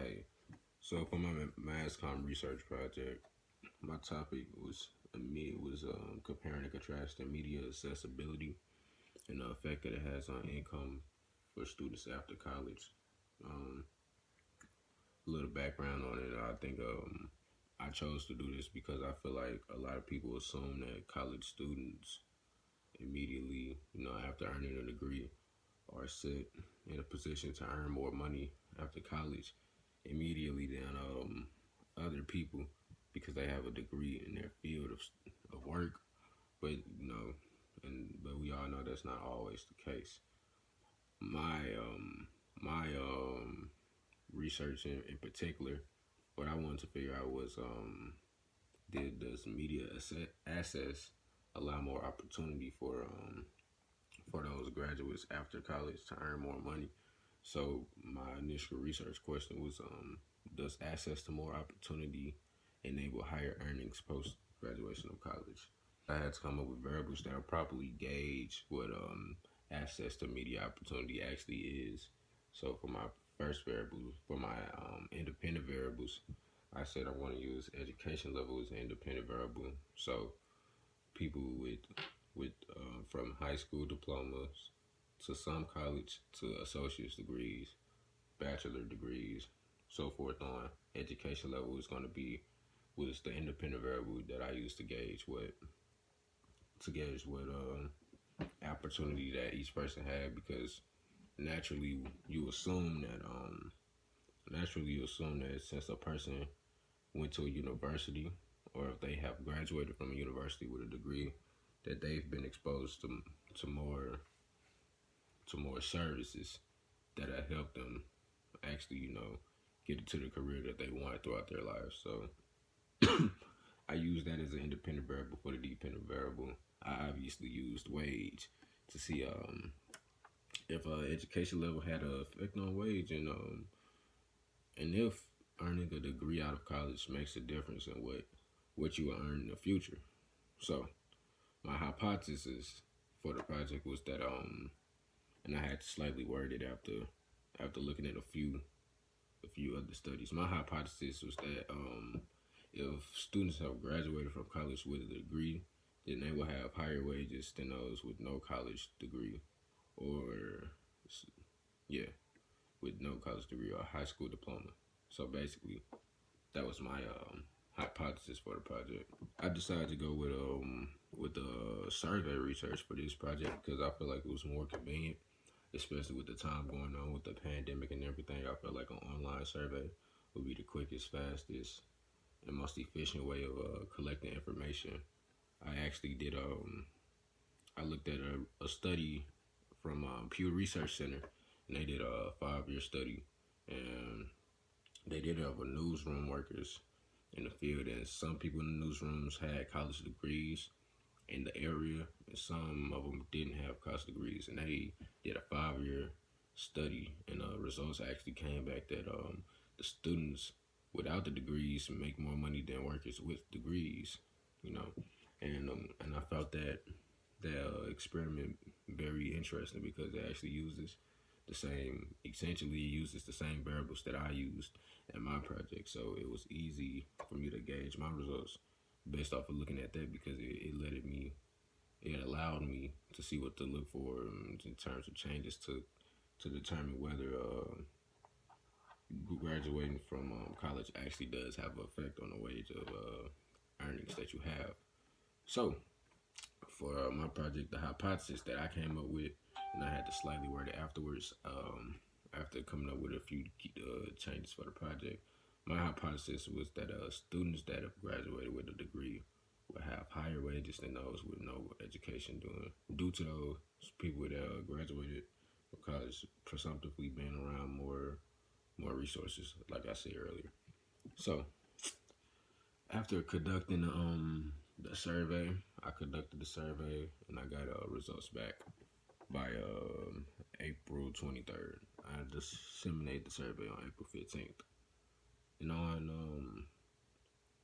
Hey, so for my mass comm research project, my topic was comparing and contrasting media accessibility and the effect that it has on income for students after college. Um, a little background on it. I think I chose to do this because I feel like a lot of people assume that college students immediately, after earning a degree, are set in a position to earn more money after college immediately than other people because they have a degree in their field of work. But but we all know that's not always the case. My research in particular, what I wanted to figure out was does media access allow more opportunity for those graduates after college to earn more money. So my initial research question was, does access to more opportunity enable higher earnings post graduation of college? I had to come up with variables that will properly gauge what access to media opportunity actually is. So for my first variable, for my independent variables, I said I want to use education level as an independent variable. So people with from high school diplomas to some college to associate's degrees, bachelor degrees, so forth on. Education level is going to be was the independent variable that I use to gauge what opportunity that each person had because naturally you assume that since a person went to a university or if they have graduated from a university with a degree that they've been exposed to more services that have helped them actually get into the career that they want throughout their lives. So I use that as an independent variable for the dependent variable. I obviously used wage to see if education level had an effect on wage and if earning a degree out of college makes a difference in what you will earn in the future. So my hypothesis for the project was that and I had to slightly word it after looking at a few other studies. My hypothesis was that if students have graduated from college with a degree, then they will have higher wages than those with no college degree, or yeah, with no college degree or high school diploma. So basically, that was my hypothesis for the project. I decided to go with the survey research for this project because I feel like it was more convenient, especially with the time going on with the pandemic and everything. I felt like an online survey would be the quickest, fastest, and most efficient way of collecting information. I actually did I looked at a study from Pew Research Center, and they did a 5-year study, and they did it of newsroom workers in the field, and some people in the newsrooms had college degrees in the area, and some of them didn't have college degrees, and they did a 5-year study, and the results actually came back that the students without the degrees make more money than workers with degrees, you know, and I felt that experiment very interesting because it actually essentially uses the same variables that I used in my project. So it was easy for me to gauge my results based off of looking at that because it allowed me to see what to look for in terms of changes to determine whether graduating from college actually does have an effect on the wage of earnings that you have. So for my project, the hypothesis that I came up with, and I had to slightly word it afterwards, after coming up with a few changes for the project. My hypothesis was that students that have graduated with a degree will have higher wages than those with no education due to those people that graduated from college presumptively being around more resources, like I said earlier. So after conducting the survey, I conducted the survey and I got results back by April 23rd. I disseminated the survey on April 15th.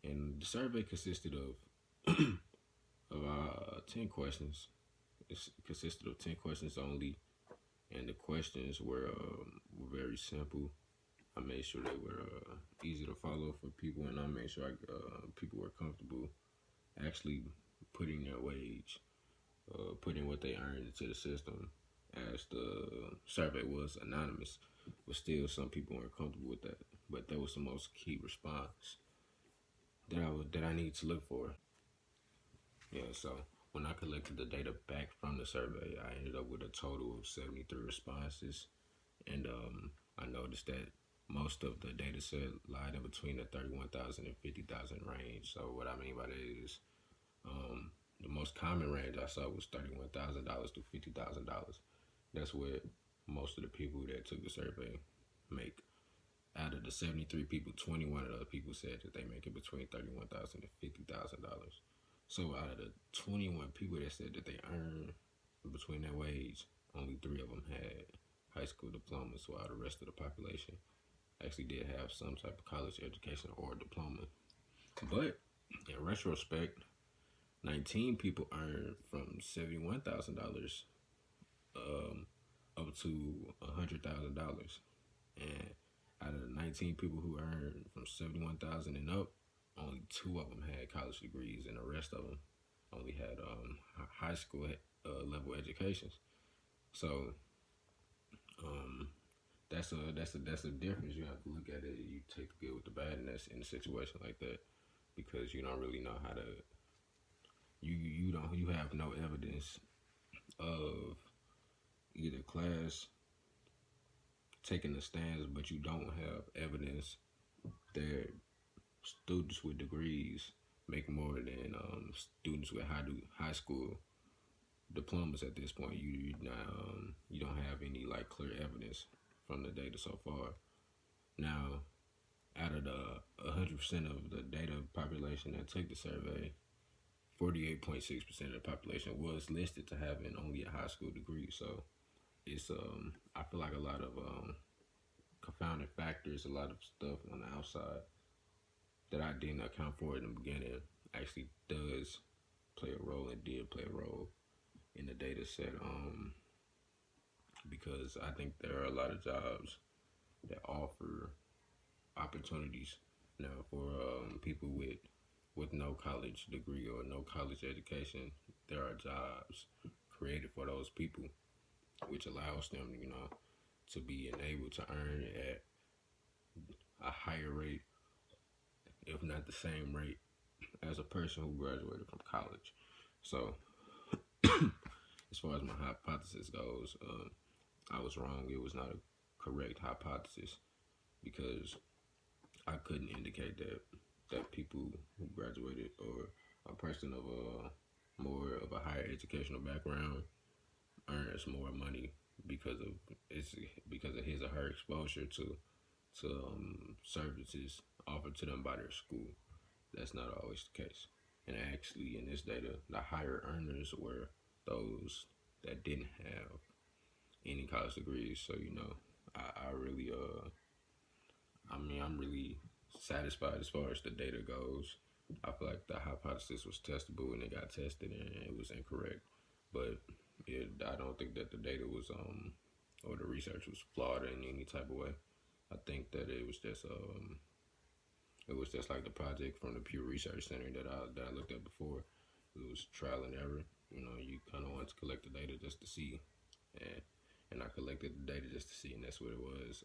And the survey consisted of 10 questions. It consisted of 10 questions only, and the questions were very simple. I made sure they were easy to follow for people, and I made sure people were comfortable actually putting their wage, putting what they earned into the system. As the survey was anonymous, but still some people weren't comfortable with that. But that was the most key response that I need to look for. Yeah, so when I collected the data back from the survey, I ended up with a total of 73 responses. And I noticed that most of the data set lied in between the 31,000 and 50,000 range. So what I mean by that is the most common range I saw was $31,000 to $50,000. That's what most of the people that took the survey make. Out of the 73 people, 21 of the people said that they make it between $31,000 and $50,000. So out of the 21 people that said that they earn between that wage, only 3 of them had high school diplomas, while the rest of the population actually did have some type of college education or diploma. But in retrospect, 19 people earned from $71,000 up to $100,000, and out of the 19 people who earned from 71,000 and up, only 2 of them had college degrees, and the rest of them only had high school level educations. So that's a difference. You have to look at it. You take the good with the bad in a situation like that, because you don't really know how to. You have no evidence of either class taking the stands, but you don't have evidence that students with degrees make more than students with high school diplomas at this point. You don't have any like clear evidence from the data so far. Now, out of the 100% of the data population that took the survey, 48.6% of the population was listed to having only a high school degree. So it's I feel like a lot of confounding factors, a lot of stuff on the outside that I didn't account for in the beginning actually does play a role and did play a role in the data set. Because I think there are a lot of jobs that offer opportunities now for people with no college degree or no college education. There are jobs created for those people, which allows them, to be enabled to earn at a higher rate, if not the same rate, as a person who graduated from college. So, as far as my hypothesis goes, I was wrong. It was not a correct hypothesis because I couldn't indicate that people who graduated or a person of a more of a higher educational background earns more money because of his or her exposure to services offered to them by their school. That's not always the case. And actually, in this data, the higher earners were those that didn't have any college degrees. So I really I'm really satisfied as far as the data goes. I feel like the hypothesis was testable and it got tested and it was incorrect. But I don't think that the data was or the research was flawed in any type of way. I think that it was just like the project from the Pew Research Center that I looked at before. It was trial and error. You kind of want to collect the data just to see, and I collected the data just to see, and that's what it was.